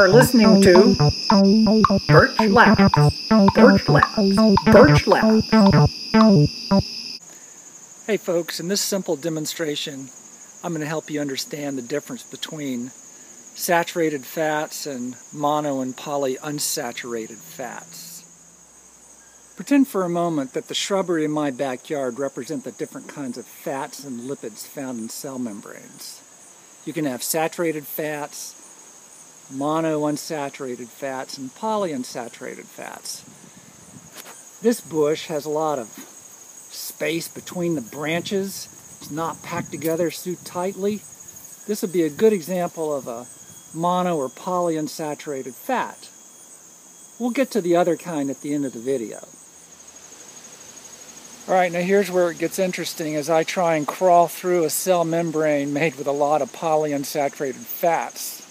are listening to Birch Labs. Birch Labs. Birch Labs. Hey folks, in this simple demonstration, I'm going to help you understand the difference between saturated fats and mono and polyunsaturated fats. Pretend for a moment that the shrubbery in my backyard represent the different kinds of fats and lipids found in cell membranes. You can have saturated fats, monounsaturated fats, and polyunsaturated fats. This bush has a lot of space between the branches. It's not packed together so tightly. This would be a good example of a mono or polyunsaturated fat. We'll get to the other kind at the end of the video. Alright, now here's where it gets interesting as I try and crawl through a cell membrane made with a lot of polyunsaturated fats.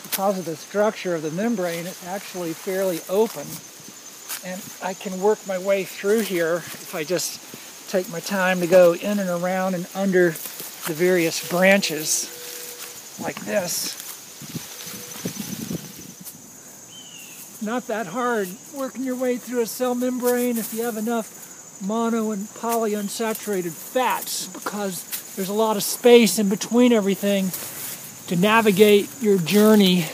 Because of the structure of the membrane, it's actually fairly open, and I can work my way through here if I just take my time to go in and around and under the various branches like this. Not that hard working your way through a cell membrane if you have enough mono and polyunsaturated fats, because there's a lot of space in between everything to navigate your journey.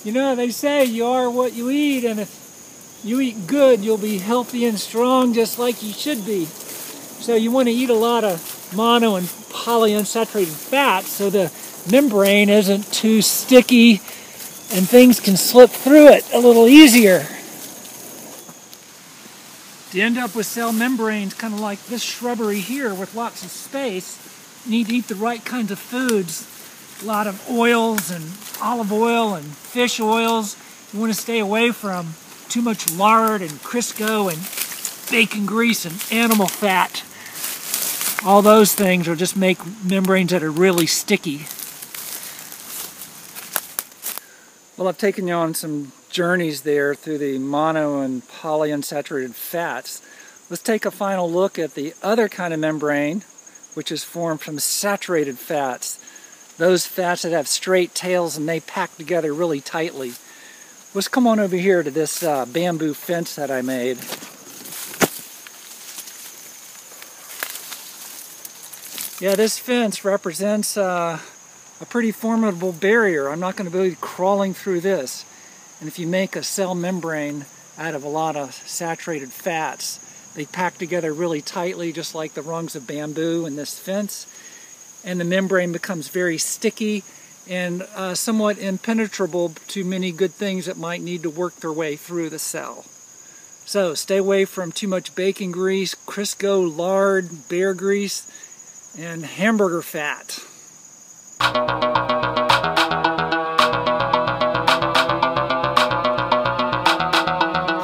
You know, they say you are what you eat, and if you eat good, you'll be healthy and strong just like you should be. So you want to eat a lot of mono and polyunsaturated fats so the membrane isn't too sticky and things can slip through it a little easier. To end up with cell membranes kind of like this shrubbery here with lots of space, you need to eat the right kinds of foods. A lot of oils and olive oil and fish oils. You want to stay away from too much lard and Crisco and bacon grease and animal fat. All those things will just make membranes that are really sticky. Well, I've taken you on some journeys there through the mono and polyunsaturated fats. Let's take a final look at the other kind of membrane, which is formed from saturated fats. Those fats that have straight tails and they pack together really tightly. Let's come on over here to this bamboo fence that I made. Yeah, this fence represents a pretty formidable barrier. I'm not going to be crawling through this. And if you make a cell membrane out of a lot of saturated fats, they pack together really tightly, just like the rungs of bamboo in this fence. And the membrane becomes very sticky and somewhat impenetrable to many good things that might need to work their way through the cell. So stay away from too much bacon grease, Crisco, lard, bear grease, and hamburger fat.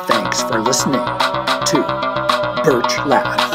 Thanks for listening to Birch Labs.